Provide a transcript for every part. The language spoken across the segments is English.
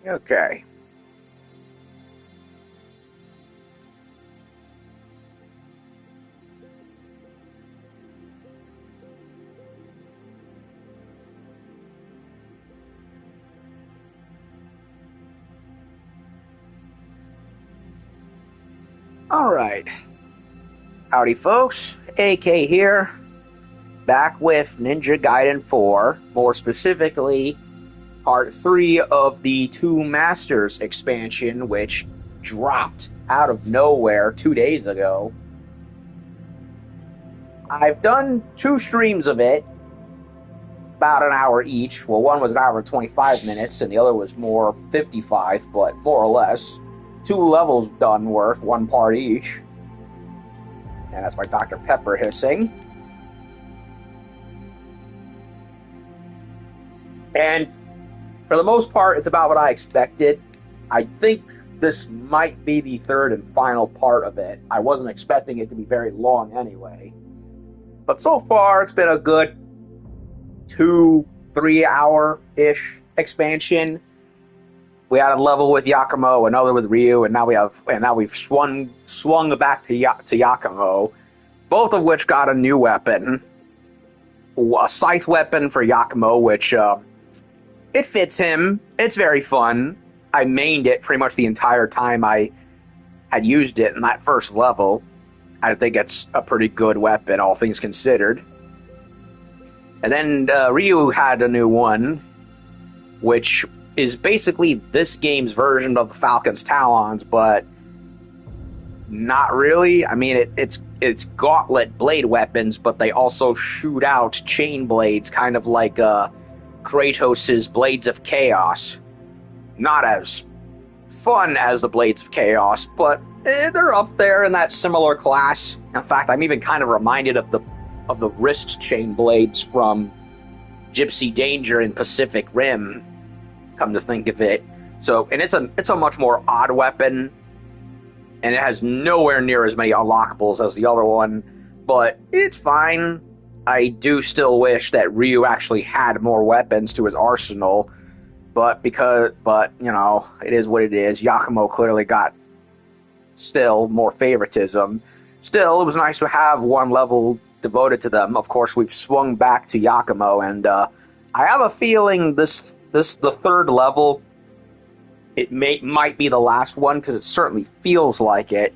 Okay. Alright. Howdy folks, AK here, back with Ninja Gaiden 4, more specifically, Part 3 of the Two Masters expansion, which dropped out of nowhere 2 days ago. I've done 2 streams of it, about an hour each. Well, one was an hour and 25 minutes, and the other was more 55, but more or less. 2 levels done worth, 1 part each. And that's my Dr. Pepper hissing. And for the most part, it's about what I expected. I think this might be the 3rd and final part of it. I wasn't expecting it to be very long anyway. But so far, it's been a good 2-3 hour-ish expansion. We had a level with Yakumo, another with Ryu, and now we've swung back to Yakumo, both of which got a new weapon, a scythe weapon for Yakumo, which it fits him. It's very fun. I mained it pretty much the entire time I had used it in that first level. I think it's a pretty good weapon, all things considered. And then Ryu had a new one, which is basically this game's version of the Falcon's Talons, but not really. I mean, it's gauntlet blade weapons, but they also shoot out chain blades, kind of like Kratos' Blades of Chaos. Not as fun as the Blades of Chaos, but they're up there in that similar class. In fact, I'm even kind of reminded of the wrist chain blades from Gypsy Danger in Pacific Rim, come to think of it. So, and it's a much more odd weapon, and it has nowhere near as many unlockables as the other one, but it's fine. I do still wish that Ryu actually had more weapons to his arsenal, but you know, it is what it is. Yakumo clearly got still more favoritism. Still, it was nice to have one level devoted to them. Of course, we've swung back to Yakumo, and I have a feeling the 3rd level, it might be the last one, because it certainly feels like it.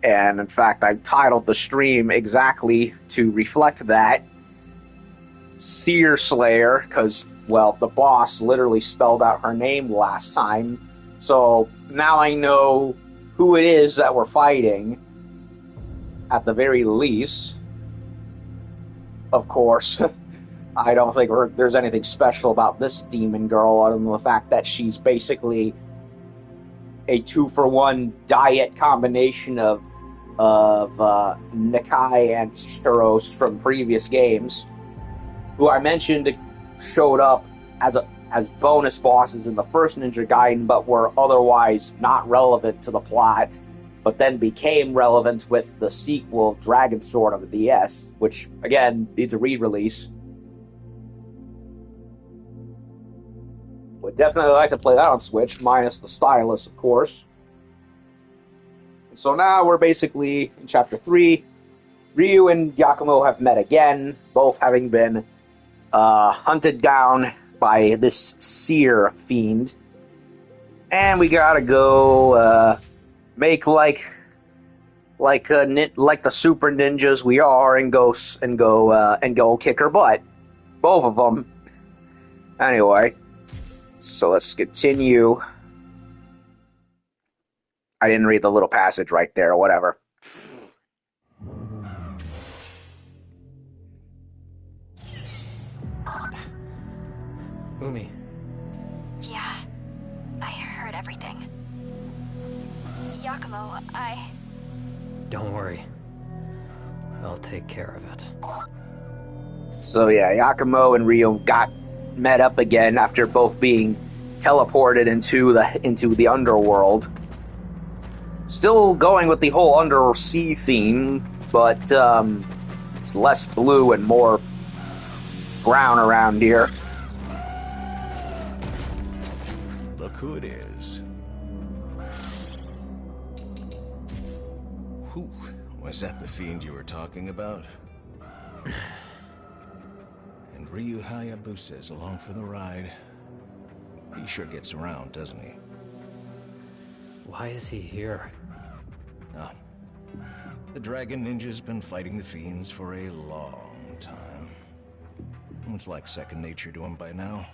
And in fact, I titled the stream exactly to reflect that. Seere Slayer, because, well, the boss literally spelled out her name last time. So now I know who it is that we're fighting, at the very least. Of course, I don't think there's anything special about this demon girl, other than the fact that she's basically a 2-for-1 diet combination of Nakai and Shiros from previous games, who I mentioned showed up as bonus bosses in the first Ninja Gaiden, but were otherwise not relevant to the plot, but then became relevant with the sequel, Dragon Sword on the DS, which, again, needs a re-release. Would definitely like to play that on Switch, minus the stylus, of course. And so now we're basically in Chapter 3. Ryu and Yakumo have met again, both having been hunted down by this Seere fiend. And we gotta go make like the super ninjas we are, and go kick her butt, both of them. Anyway, so let's continue. I didn't read the little passage right there, or whatever. Umi. Yeah, I heard everything. Yakumo, Don't worry. I'll take care of it. So yeah, Yakumo and Ryu got met up again after both being teleported into the underworld. Still going with the whole undersea theme, but it's less blue and more brown around here. look who it is. Whew. Was that the fiend you were talking about? And Ryu Hayabusa's along for the ride. He sure gets around, doesn't he? Why is he here? Oh. The Dragon Ninja's been fighting the fiends for a long time. It's like second nature to him by now.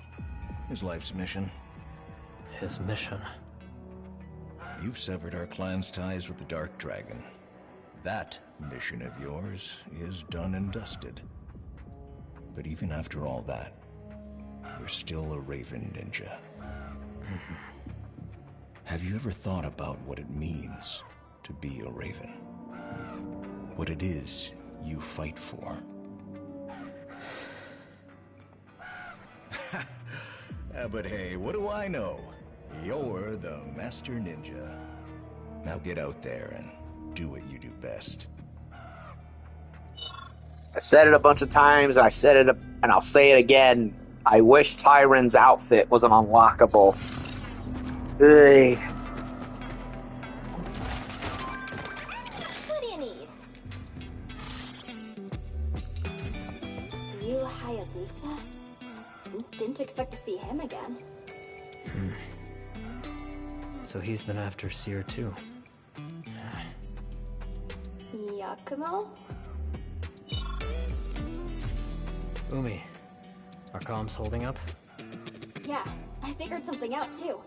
His life's mission. His mission? You've severed our clan's ties with the Dark Dragon. That mission of yours is done and dusted. But even after all that, you're still a Raven Ninja. Have you ever thought about what it means to be a Raven? What it is you fight for? But hey, what do I know? You're the Master Ninja. Now get out there and do what you do best. I said it a bunch of times, and I said it, and I'll say it again. I wish Tyron's outfit was an unlockable. Ugh. What do you need? Ryu Hayabusa? Didn't expect to see him again. So he's been after Seere too. Yakumo? Umi, are comms holding up? Yeah, I figured something out too.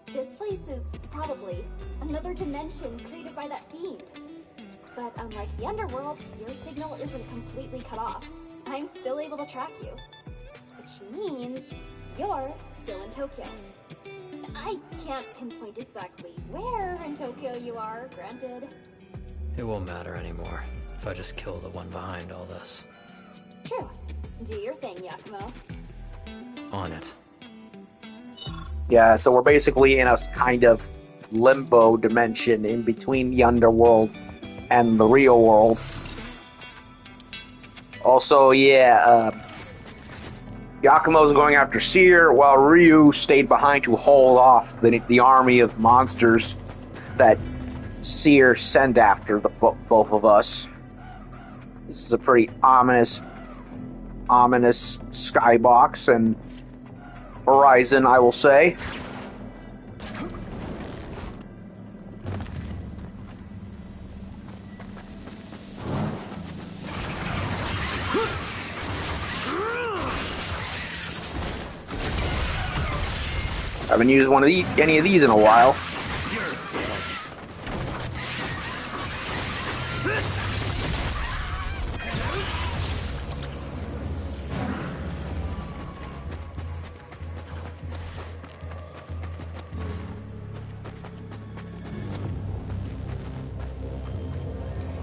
This place is probably another dimension created by that fiend. But unlike the underworld, your signal isn't completely cut off. I'm still able to track you. Which means you're still in Tokyo. I can't pinpoint exactly where in Tokyo you are, granted. It won't matter anymore if I just kill the one behind all this. True. Do your thing, Yakumo. On it. Yeah, so we're basically in a kind of limbo dimension in between the underworld and the real world. Also, Yakumo's going after Seere, while Ryu stayed behind to hold off the army of monsters that Seere sent after both of us. This is a pretty ominous skybox and horizon, I will say. Haven't used any of these in a while.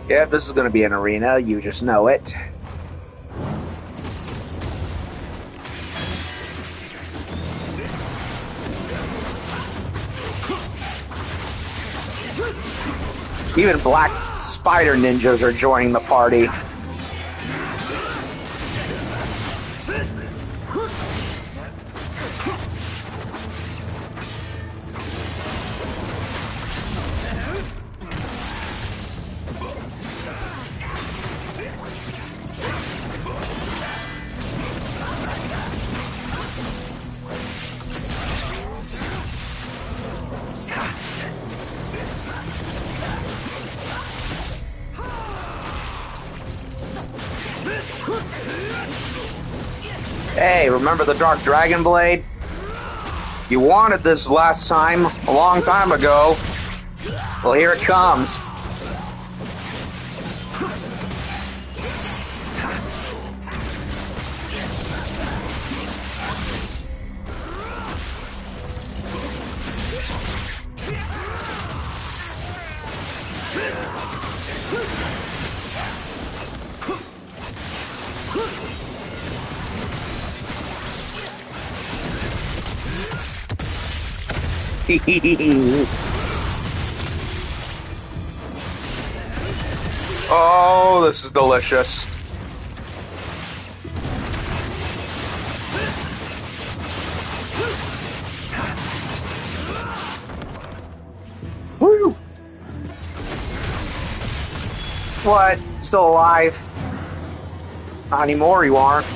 Yeah, this is going to be an arena, you just know it. Even black spider ninjas are joining the party. Hey, remember the Dark Dragon Blade? You wanted this last time, a long time ago. Well, here it comes. Oh, this is delicious. Woo! What? Still alive? Not anymore, you aren't.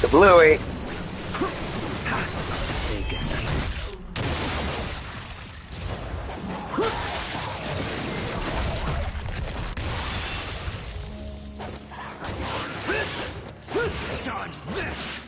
The Bluey. Say goodnight. Dodge this!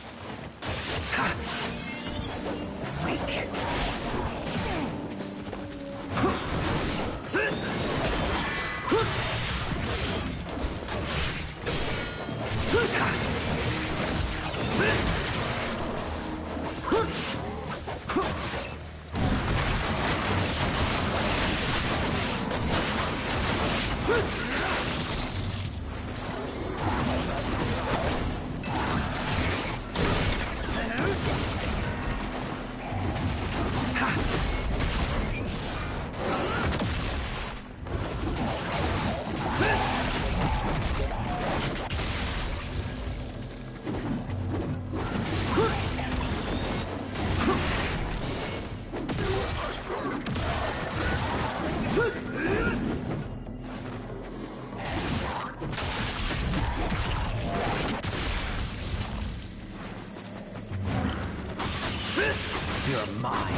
You're mine.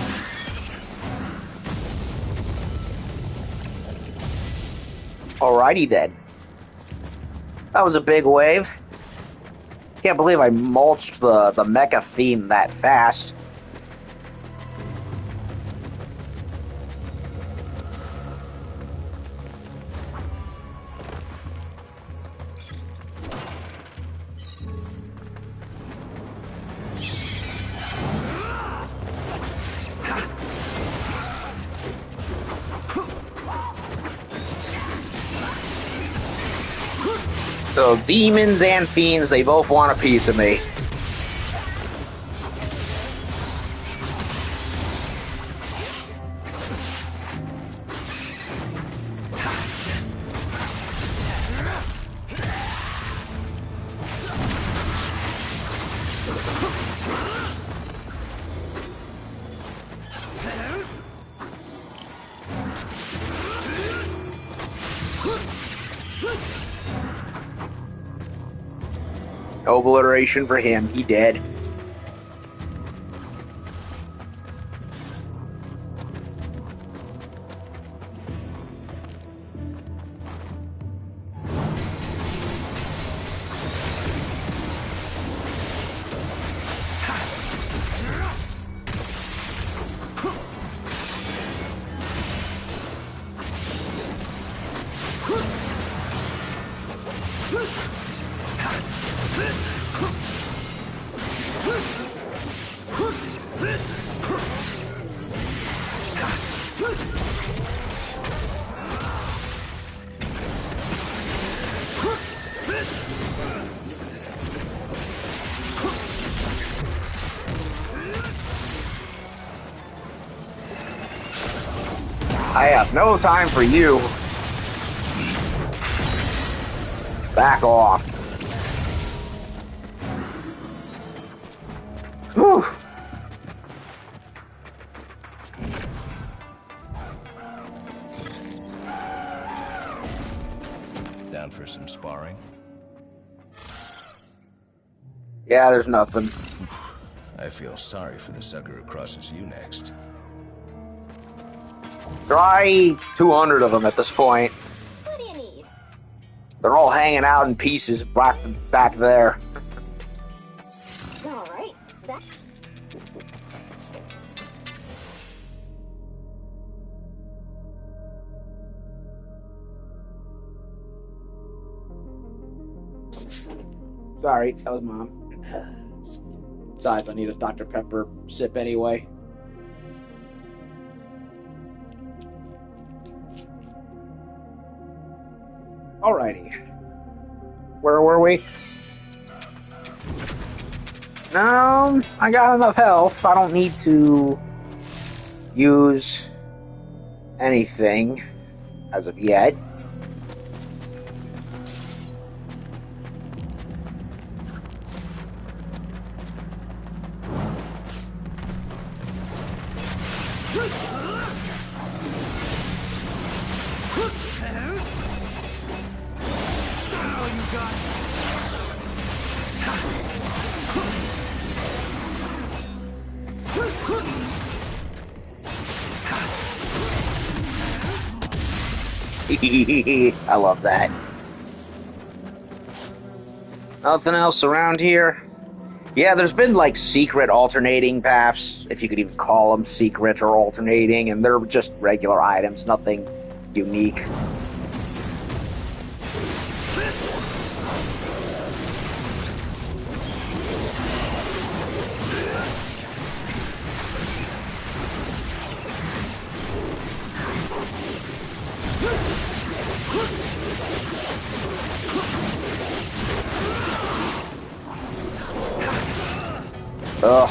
Alrighty then. That was a big wave. Can't believe I mulched the mecha theme that fast. So demons and fiends, they both want a piece of me. No obliteration for him. He dead. I have no time for you. Back off. Whew. Down for some sparring? Yeah, there's nothing. I feel sorry for the sucker who crosses you next. Try 200 of them at this point. What do you need? They're all hanging out in pieces back there. All right. That. Sorry, that was Mom. Besides, I need a Dr. Pepper sip anyway. Alrighty. Where were we? No, I got enough health. I don't need to use anything as of yet. I love that. Nothing else around here? Yeah, there's been like secret alternating paths, if you could even call them secret or alternating, and they're just regular items, nothing unique. Ugh.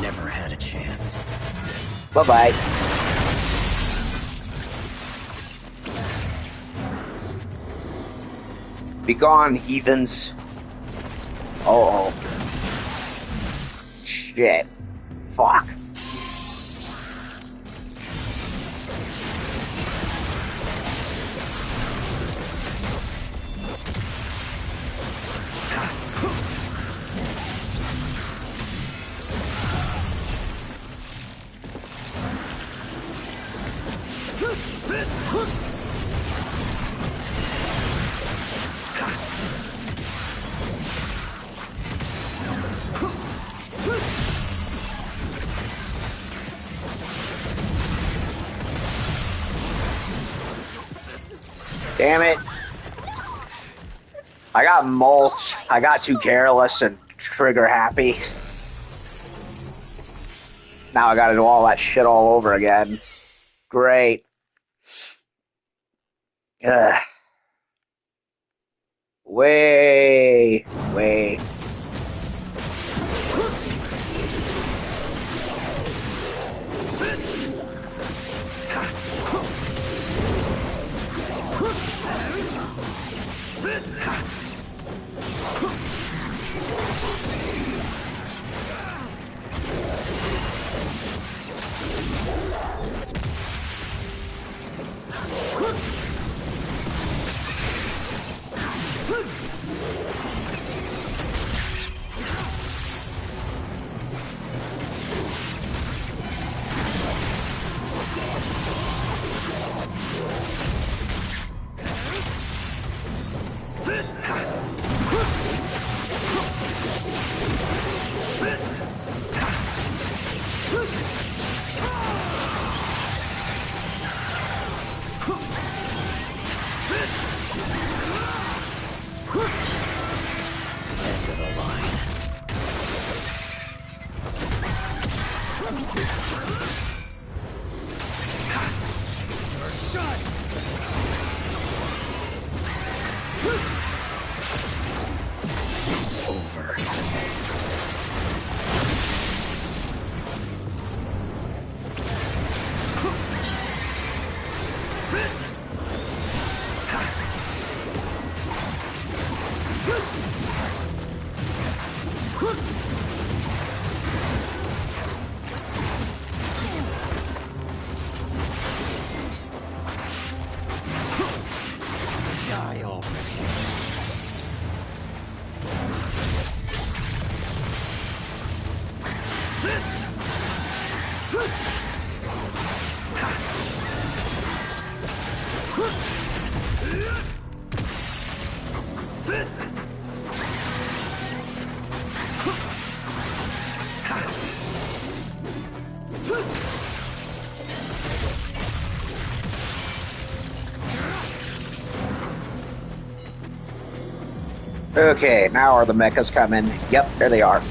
Never had a chance. Bye-bye. Be gone, heathens. Uh-oh. Shit. Fuck. Damn it. I got mulched. I got too careless and trigger happy. Now I gotta do all that shit all over again. Great. Ugh. Way. End of the line. It's over. Die already. Okay, now are the mechas coming? Yep, there they are.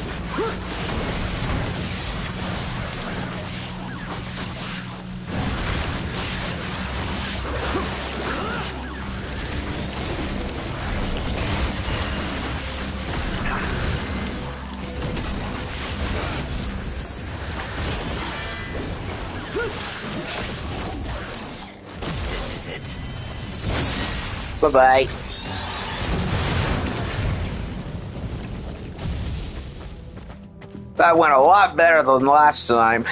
This is it. Bye-bye. That went a lot better than last time.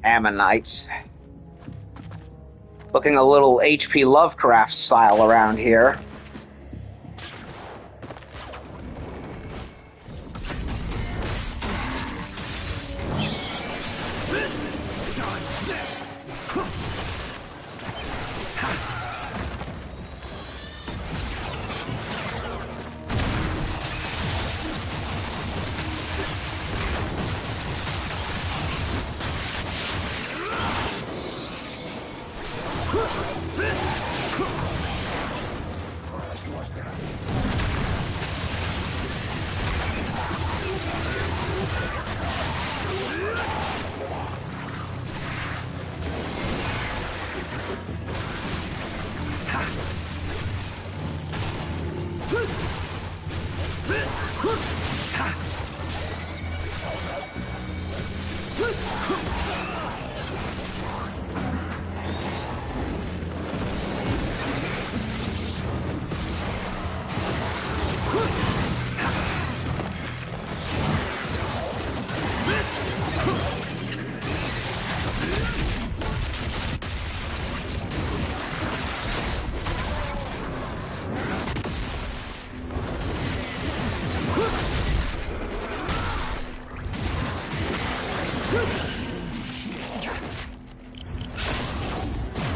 Ammonites. Looking a little H.P. Lovecraft style around here.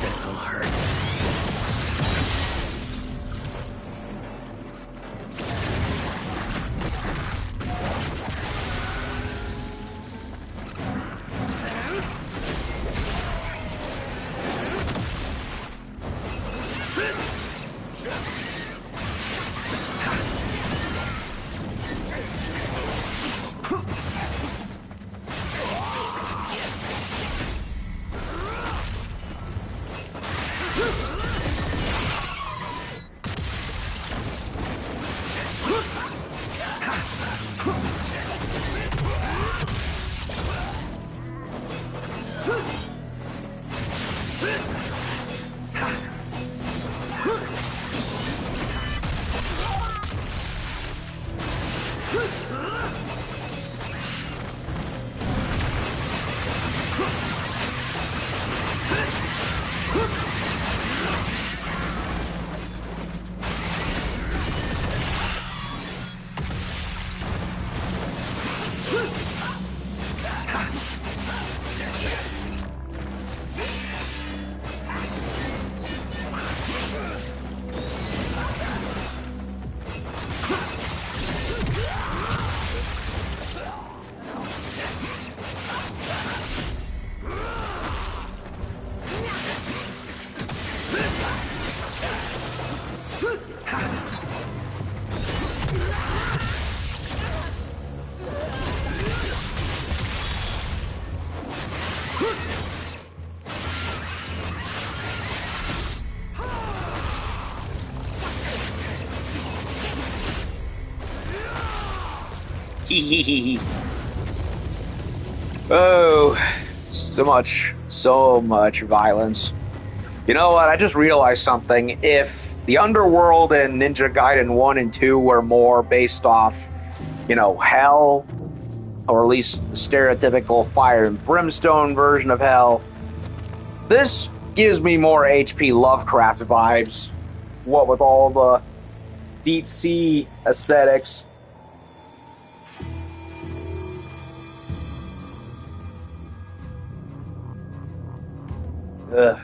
This'll hurt. Oh, so much violence. You know what? I just realized something. If the Underworld and Ninja Gaiden 1 and 2 were more based off, hell, or at least the stereotypical fire and brimstone version of hell, this gives me more H.P. Lovecraft vibes. What with all the deep sea aesthetics. Ugh.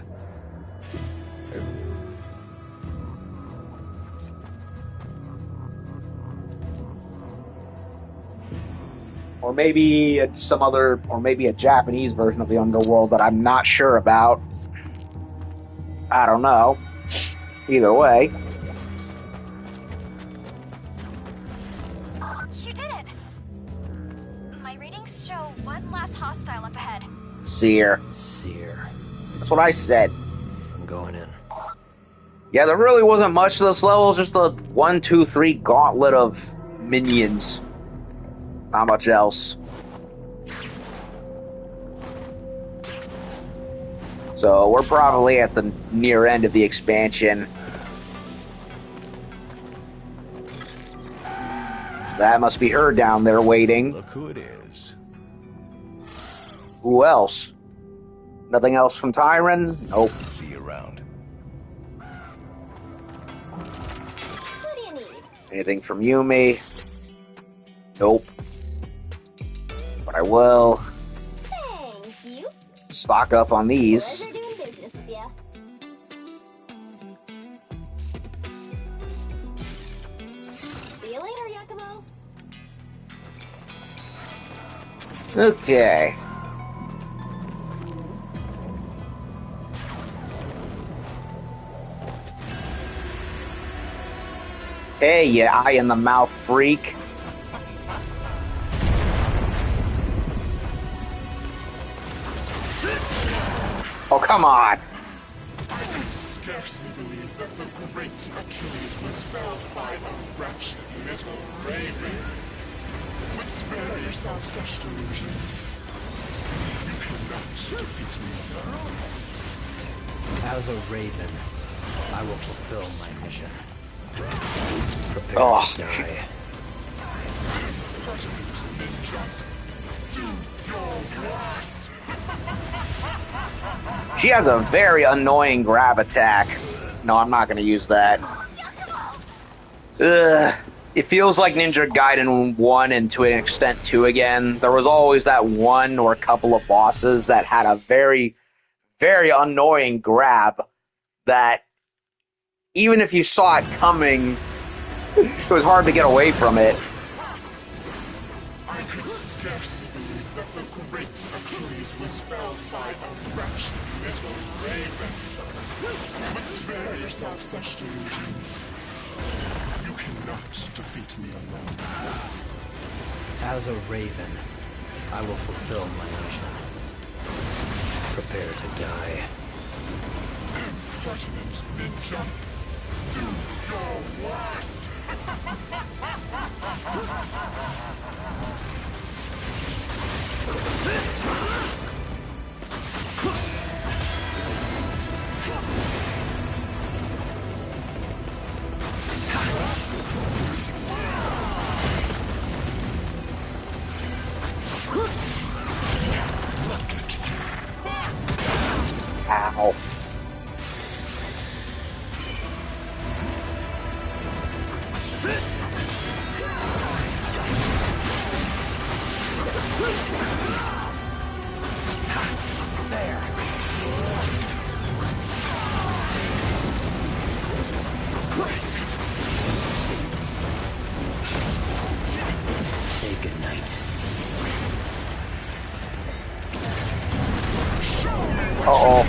Or maybe maybe a Japanese version of the Underworld that I'm not sure about. I don't know. Either way. You did it! My readings show one last hostile up ahead. Seere. Seere. That's what I said. I'm going in. Yeah, there really wasn't much to this level, just a 1, 2, 3 gauntlet of minions. Not much else. So we're probably at the near end of the expansion. That must be her down there waiting. Look who it is. Who else? Nothing else from Tyron? Nope. See you around. What do you need? Anything from Yumi? Nope. But I will Thank you. stock up on these. Pleasure doing business with ya. See you later, Yakumo. Okay. Hey, you eye in the mouth freak. Oh, come on. I could scarcely believe that the great Achilles was felled by a wretched little raven. Would spare yourself such delusions. You cannot defeat me alone. As a raven, I will fulfill my mission. Prepare Oh. to die. Impertinent ninja. Do your worst. She has a very annoying grab attack. No, I'm not going to use that. Ugh. It feels like Ninja Gaiden 1 and to an extent 2 again. There was always that one or a couple of bosses that had a very, very annoying grab that even if you saw it coming, it was hard to get away from it. I could scarcely believe that the great Achilles was felled by a wretched little raven. Would spare yourself such delusions. You cannot defeat me alone. As a raven, I will fulfill my mission. Prepare to die. Impertinent ninja. Do your worst. Ow. Say goodnight. Uh-oh.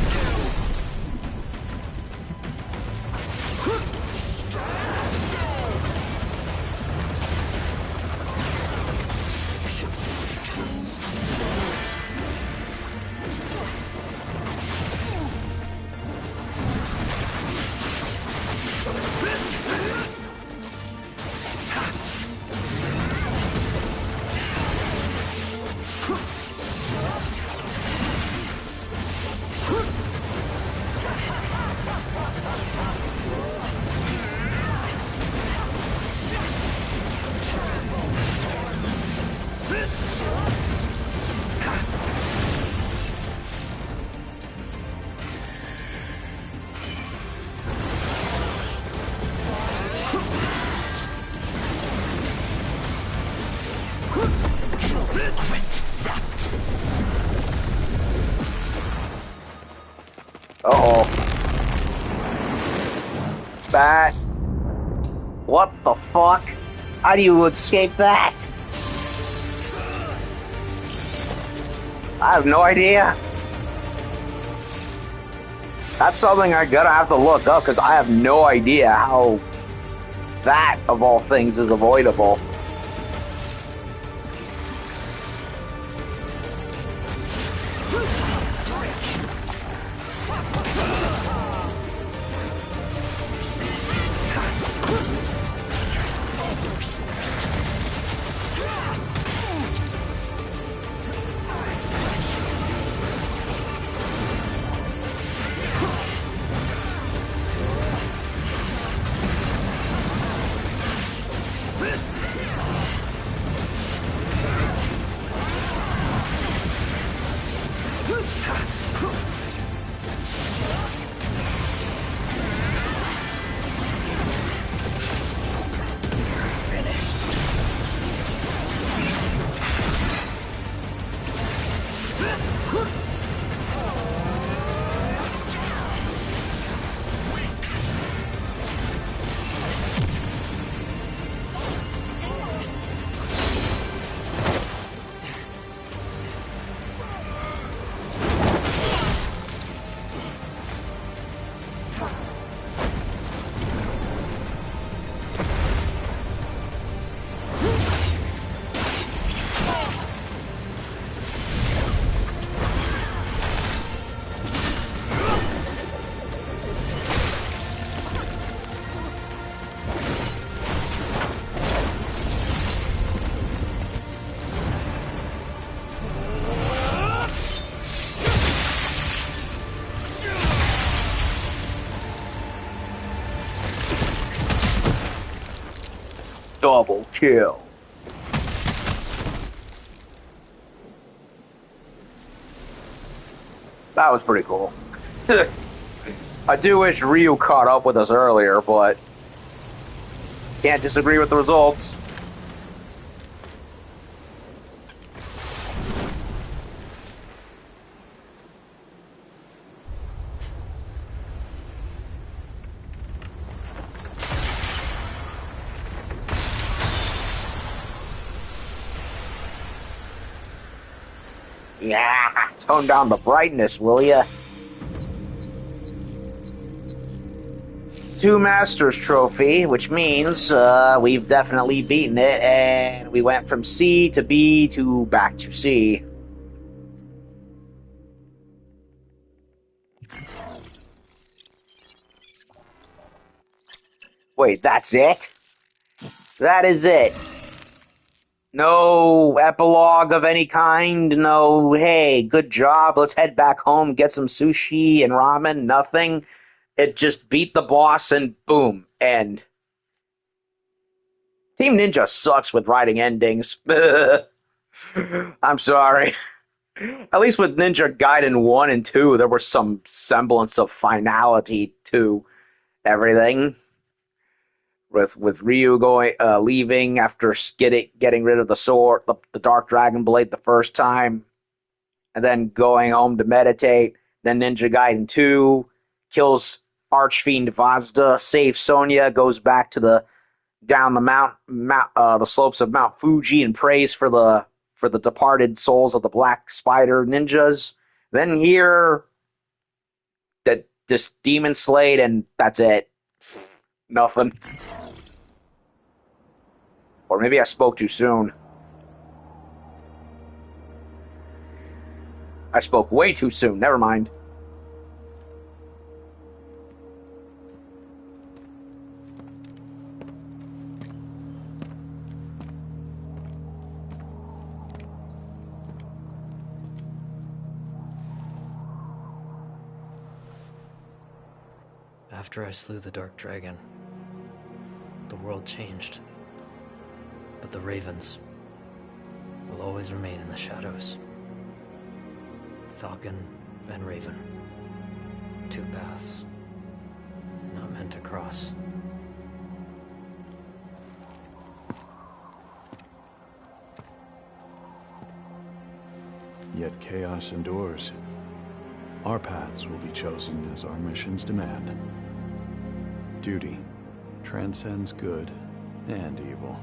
that? What the fuck? How do you escape that? I have no idea. That's something I gotta have to look up, because I have no idea how that, of all things, is avoidable. Double kill. That was pretty cool. I do wish Ryu caught up with us earlier, but can't disagree with the results. Yeah, tone down the brightness, will ya? 2 Masters Trophy, which means we've definitely beaten it, and we went from C to B to back to C. Wait, that's it? That is it. No epilogue of any kind, no, hey, good job, let's head back home, get some sushi and ramen, nothing. It just beat the boss and boom, end. Team Ninja sucks with writing endings. I'm sorry. At least with Ninja Gaiden 1 and 2, there was some semblance of finality to everything. With Ryu going leaving after getting rid of the sword, the Dark Dragon Blade the first time, and then going home to meditate. Then Ninja Gaiden 2 kills Archfiend Vazda, saves Sonya, goes back to the the slopes of Mount Fuji and prays for the departed souls of the Black Spider ninjas. Then here, this demon slayed, and that's it. Nothing. Or maybe I spoke too soon. I spoke way too soon. Never mind. After I slew the Dark Dragon, the world changed. But the Ravens will always remain in the shadows. Falcon and Raven. 2 paths, not meant to cross. Yet chaos endures. Our paths will be chosen as our missions demand. Duty transcends good and evil.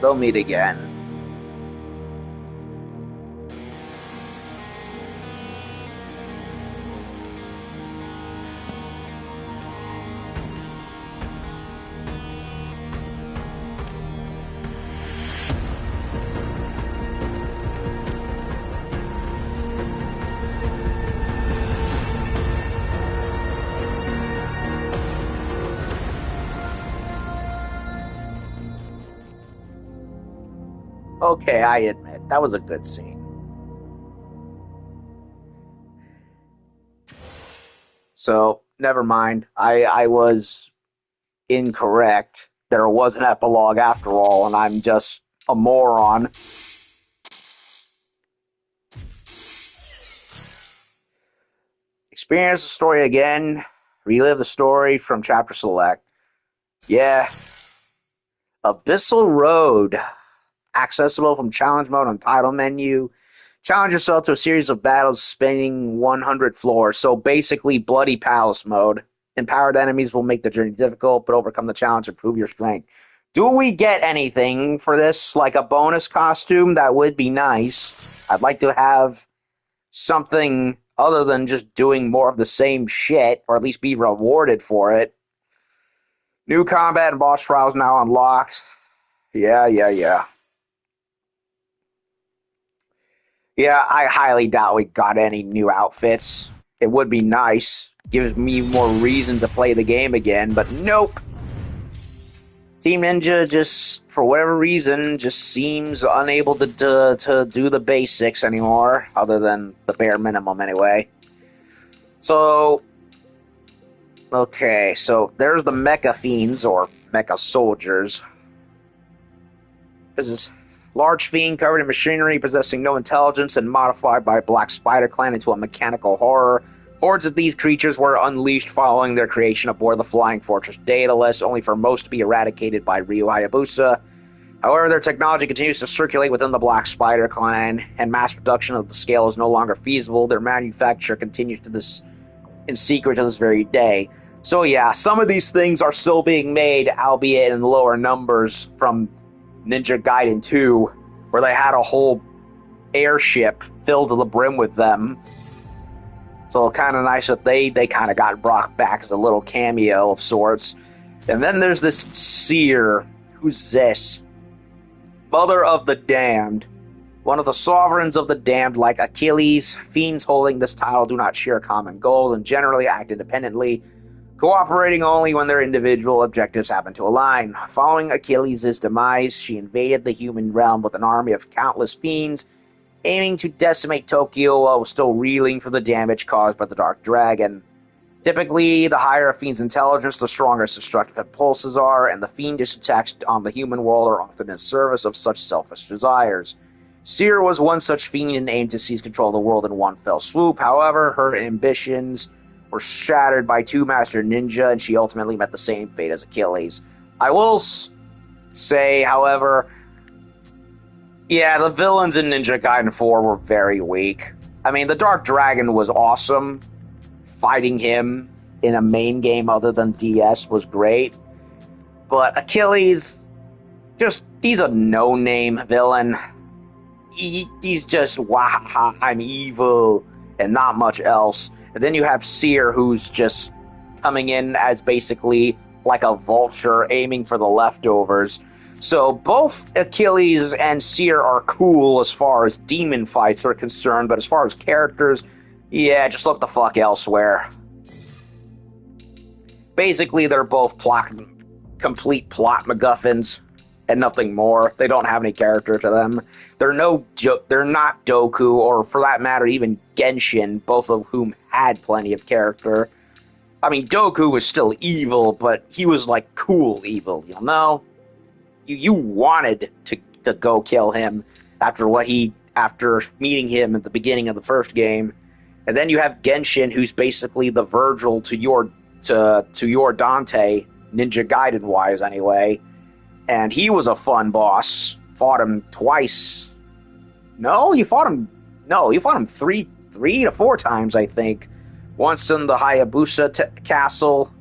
They'll meet again. Okay, I admit, that was a good scene. So, never mind. I was incorrect. There was an epilogue after all, and I'm just a moron. Experience the story again. Relive the story from chapter select. Yeah. Abyssal Road. Accessible from challenge mode on title menu. Challenge yourself to a series of battles spanning 100 floors. So basically Bloody Palace mode. Empowered enemies will make the journey difficult, but overcome the challenge and prove your strength. Do we get anything for this? Like a bonus costume? That would be nice. I'd like to have something other than just doing more of the same shit, or at least be rewarded for it. New combat and boss trials now unlocked. Yeah. Yeah, I highly doubt we got any new outfits. It would be nice. Gives me more reason to play the game again, but nope. Team Ninja just, for whatever reason, just seems unable to do the basics anymore, other than the bare minimum anyway. So, okay, so there's the Mecha Fiends, or Mecha Soldiers. This is large fiend covered in machinery, possessing no intelligence, and modified by Black Spider Clan into a mechanical horror. Hordes of these creatures were unleashed following their creation aboard the Flying Fortress Daedalus, only for most to be eradicated by Ryu Hayabusa. However, their technology continues to circulate within the Black Spider Clan, and mass production of the scale is no longer feasible. Their manufacture continues in secret to this very day. So yeah, some of these things are still being made, albeit in lower numbers, from Ninja Gaiden 2, where they had a whole airship filled to the brim with them. So kind of nice that they kind of got brought back as a little cameo of sorts. And then there's this Seere. Who's this? Mother of the Damned. One of the sovereigns of the damned, like Achilles. Fiends holding this title do not share common goals and generally act independently, cooperating only when their individual objectives happen to align. Following Achilles' demise, she invaded the human realm with an army of countless fiends, aiming to decimate Tokyo while still reeling from the damage caused by the Dark Dragon. Typically, the higher a fiend's intelligence, the stronger its destructive impulses are, and the fiendish attacks on the human world are often in service of such selfish desires. Seere was one such fiend and aimed to seize control of the world in one fell swoop. However, her ambitions were shattered by two Master Ninja, and she ultimately met the same fate as Achilles. I will say, however, yeah, the villains in Ninja Gaiden 4 were very weak. I mean, the Dark Dragon was awesome. Fighting him in a main game other than DS was great. But Achilles, he's a no-name villain. He's just, wow, I'm evil, and not much else. And then you have Seere, who's just coming in as basically like a vulture aiming for the leftovers. So both Achilles and Seere are cool as far as demon fights are concerned, but as far as characters, yeah, just look the fuck elsewhere. Basically, they're both complete plot MacGuffins and nothing more. They don't have any character to them. They're not Doku, or for that matter, even Genshin, both of whom had plenty of character. I mean, Doku was still evil, but he was like cool evil, you know? You wanted to go kill him after meeting him at the beginning of the first game. And then you have Genshin, who's basically the Virgil to your Dante, Ninja Gaiden wise anyway. And he was a fun boss. fought him twice. No, you fought him. No, you fought him three to four times, I think. Once in the Hayabusa Castle,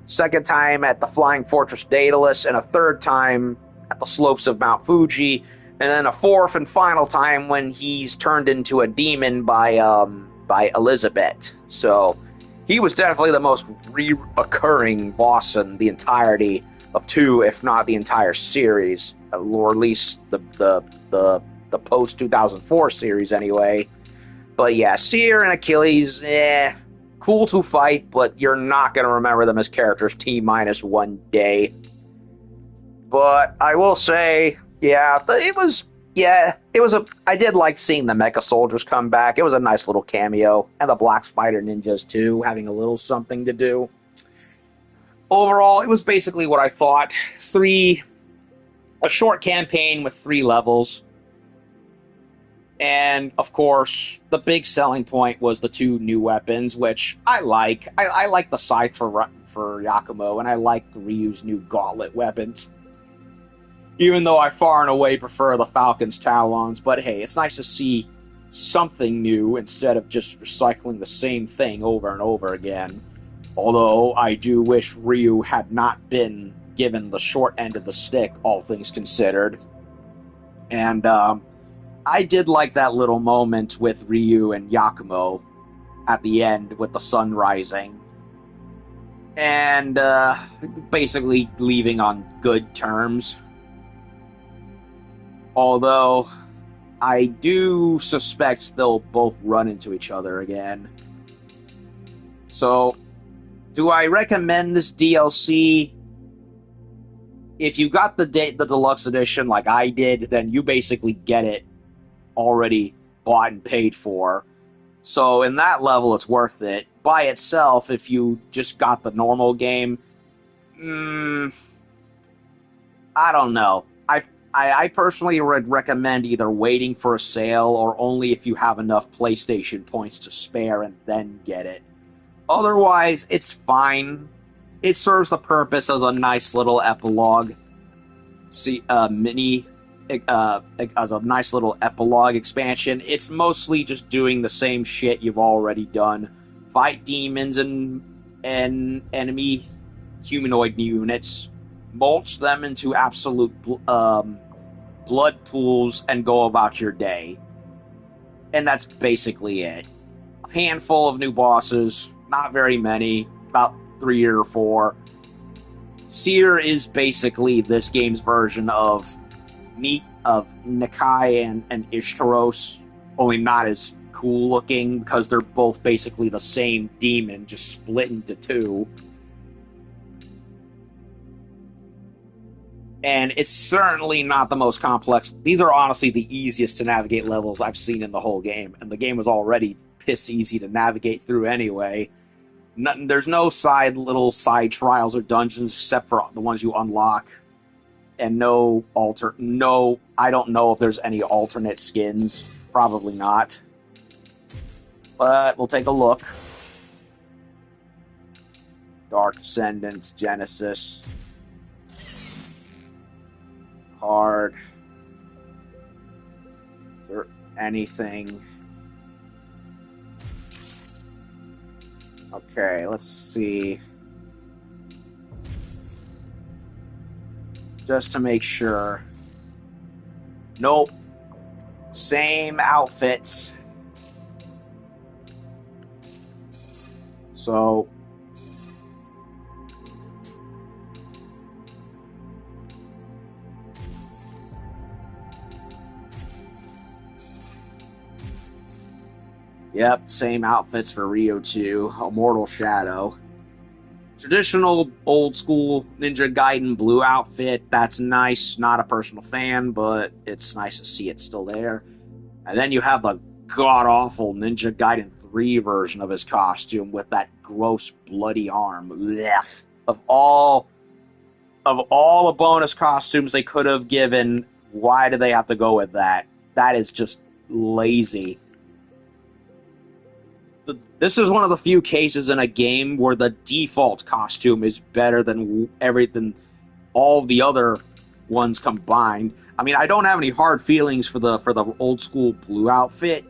second time at the Flying Fortress Daedalus, and a third time at the slopes of Mount Fuji, and then a fourth and final time when he's turned into a demon by Elizabeth. So he was definitely the most reoccurring boss in the entirety of 2, if not the entire series, or at least the post 2004 series anyway. But yeah, Seere and Achilles, cool to fight, but you're not going to remember them as characters T-1 day. But I will say, I did like seeing the Mecha Soldiers come back. It was a nice little cameo. And the Black Spider Ninjas, too, having a little something to do. Overall, it was basically what I thought. A short campaign with 3 levels. And, of course, the big selling point was the 2 new weapons, which I like. I like the Scythe for Yakumo, and I like Ryu's new Gauntlet weapons. Even though I far and away prefer the Falcon's Talons. But hey, it's nice to see something new instead of just recycling the same thing over and over again. Although I do wish Ryu had not been given the short end of the stick, all things considered. And I did like that little moment with Ryu and Yakumo at the end with the sun rising. And basically leaving on good terms. Although I do suspect they'll both run into each other again. So, do I recommend this DLC? If you got the deluxe edition like I did, then you basically get it already bought and paid for. So in that level, it's worth it. By itself, if you just got the normal game, I don't know. I personally would recommend either waiting for a sale or only if you have enough PlayStation points to spare and then get it. Otherwise, it's fine. It serves the purpose as a nice little epilogue. As a nice little epilogue expansion. It's mostly just doing the same shit you've already done. Fight demons and enemy humanoid units. Mulch them into absolute blood pools and go about your day. And that's basically it. A handful of new bosses, not very many, about 3 or 4. Seere is basically this game's version of Nikai and Ishtaros, only not as cool looking because they're both basically the same demon, just split into 2. And it's certainly not the most complex. These are honestly the easiest to navigate levels I've seen in the whole game. And the game was already piss easy to navigate through anyway. There's no little side trials or dungeons except for the ones you unlock. And I don't know if there's any alternate skins. Probably not. But we'll take a look. Dark Descendants, Genesis. Hard. Is there anything? Okay, let's see. Just to make sure. Nope. Same outfits. So yep, same outfits for Ryo 2. Immortal Shadow. Traditional old school Ninja Gaiden blue outfit. That's nice. Not a personal fan, but it's nice to see it still there. And then you have the god-awful Ninja Gaiden 3 version of his costume with that gross bloody arm. Blech. Of all the bonus costumes they could have given, why do they have to go with that? That is just lazy. This is one of the few cases in a game where the default costume is better than all the other ones combined. I mean, I don't have any hard feelings for the old school blue outfit,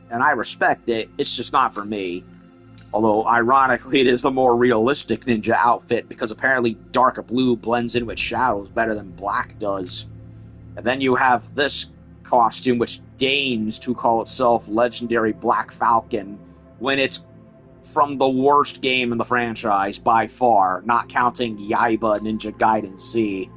and I respect it. It's just not for me. Although, ironically, it is the more realistic ninja outfit, because apparently darker blue blends in with shadows better than black does. And then you have this costume, which deigns to call itself Legendary Black Falcon, when it's from the worst game in the franchise, by far, not counting Yaiba Ninja Gaiden Z.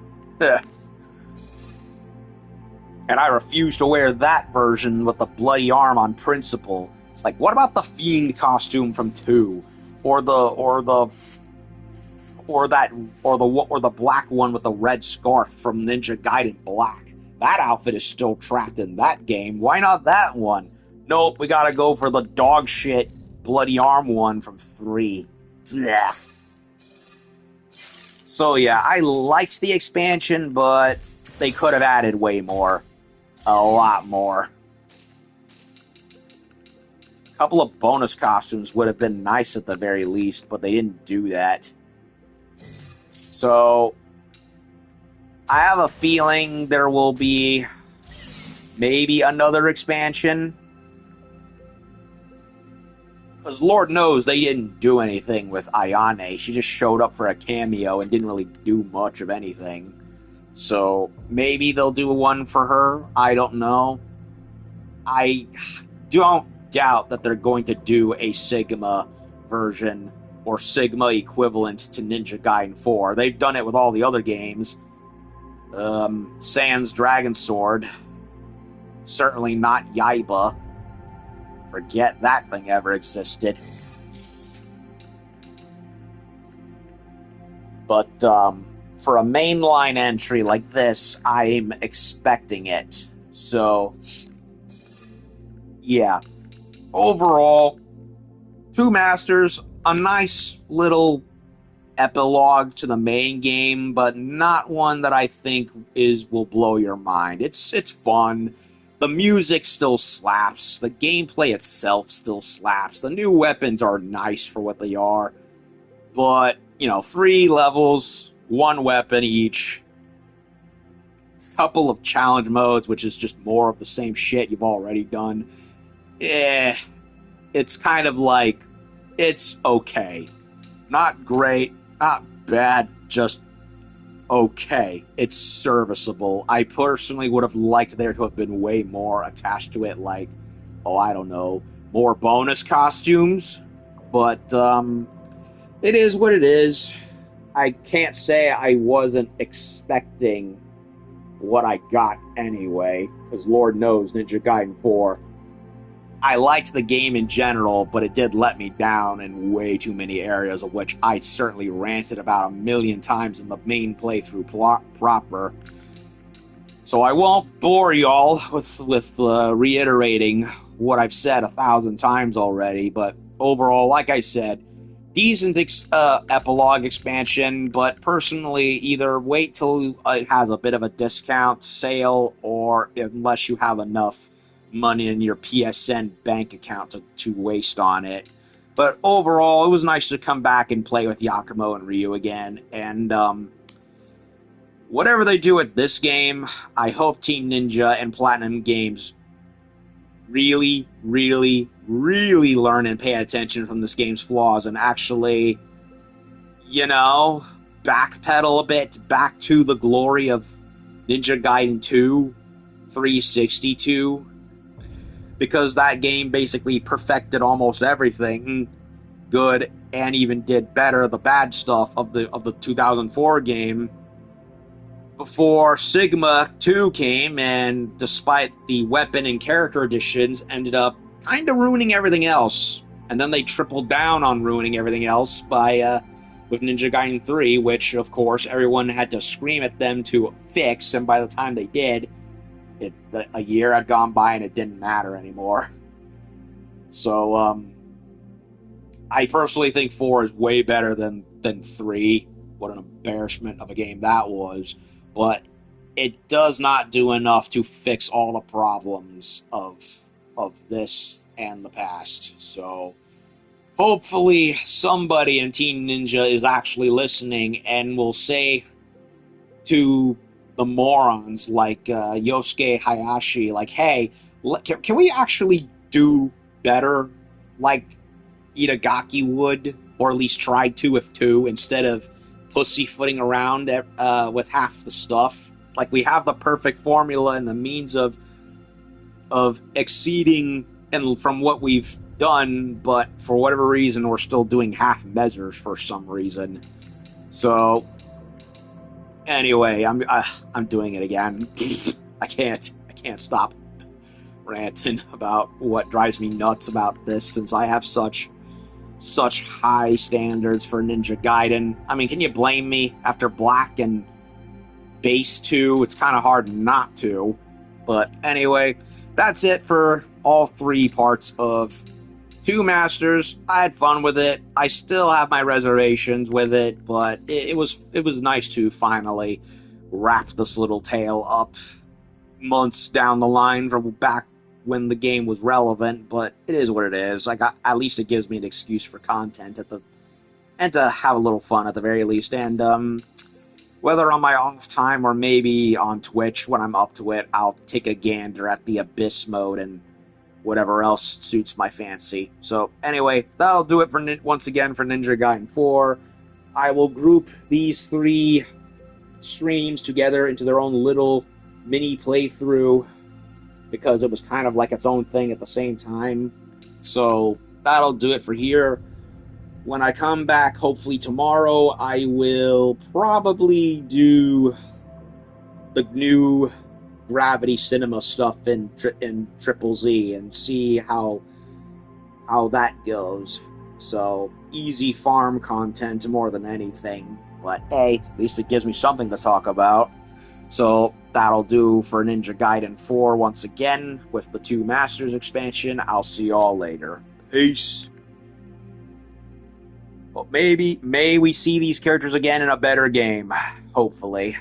And I refuse to wear that version with the bloody arm on principle. Like, what about the Fiend costume from 2? Or the black one with the red scarf from Ninja Gaiden Black. That outfit is still trapped in that game. Why not that one? Nope, we gotta go for the dog shit bloody arm one from 3. Blech. So yeah, I liked the expansion, but they could have added way more. A lot more. A couple of bonus costumes would have been nice at the very least, but they didn't do that. So, I have a feeling there will be maybe another expansion. Because Lord knows they didn't do anything with Ayane. She just showed up for a cameo and didn't really do much of anything. So, maybe they'll do one for her. I don't know. I don't doubt that they're going to do a Sigma version or Sigma equivalent to Ninja Gaiden 4. They've done it with all the other games. Sans Dragon Sword. Certainly not Yaiba. Forget that thing ever existed. But, for a mainline entry like this, I'm expecting it. So, yeah. Overall, Two Masters, a nice little epilogue to the main game, but not one that I think will blow your mind. It's fun. The music still slaps. The gameplay itself still slaps. The new weapons are nice for what they are. But, 3 levels, 1 weapon each. Couple of challenge modes, which is just more of the same shit you've already done. It's kind of like, it's okay. Not great, not bad, just okay. It's serviceable. I personally would have liked there to have been way more attached to it, like, I don't know, more bonus costumes. But, it is what it is. I can't say I wasn't expecting what I got anyway, because Lord knows Ninja Gaiden 4, I liked the game in general, but it did let me down in way too many areas, of which I certainly ranted about 1,000,000 times in the main playthrough proper. So I won't bore y'all with reiterating what I've said 1,000 times already, but overall, like I said, decent epilogue expansion, but personally, either wait till it has a bit of a discount sale, or unless you have enough money in your PSN bank account to waste on it. But overall, it was nice to come back and play with Yakumo and Ryu again, and whatever they do with this game, I hope Team Ninja and Platinum Games really, really, really learn and pay attention from this game's flaws and actually, backpedal a bit back to the glory of Ninja Gaiden 2 362, because that game basically perfected almost everything good and even did better the bad stuff of the 2004 game before Sigma 2 came, and despite the weapon and character additions, ended up kind of ruining everything else. And then they tripled down on ruining everything else with Ninja Gaiden 3, which, of course, everyone had to scream at them to fix, and by the time they did, a year had gone by and it didn't matter anymore. So, I personally think 4 is way better than 3. What an embarrassment of a game that was. But it does not do enough to fix all the problems of this and the past. So hopefully somebody in Team Ninja is actually listening and will say to the morons like Yosuke Hayashi, like, hey, can we actually do better like Itagaki would, or at least try to with 2, instead of pussyfooting around with half the stuff? Like, we have the perfect formula and the means of exceeding and from what we've done, but for whatever reason, we're still doing half measures for some reason. So, anyway, I'm doing it again. I can't stop ranting about what drives me nuts about this, since I have such high standards for Ninja Gaiden. I mean, can you blame me? After Black and Base 2, it's kind of hard not to. But anyway, that's it for all 3 parts of 2 Masters. I had fun with it. I still have my reservations with it, but it was nice to finally wrap this little tale up months down the line from back when the game was relevant. But it is what it is. At least it gives me an excuse for content and to have a little fun at the very least. And whether on my off time or maybe on Twitch when I'm up to it, I'll take a gander at the Abyss mode and whatever else suits my fancy. So anyway, that'll do it for once again for Ninja Gaiden 4. I will group these 3 streams together into their own little mini playthrough, because it was kind of like its own thing at the same time. So that'll do it for here. When I come back, hopefully tomorrow, I will probably do the new Gravity Cinema stuff in Triple Z and see how that goes. So, easy farm content more than anything. But hey, at least it gives me something to talk about. So, that'll do for Ninja Gaiden 4 once again with the 2 Masters expansion. I'll see y'all later. Peace. Well, may we see these characters again in a better game. Hopefully.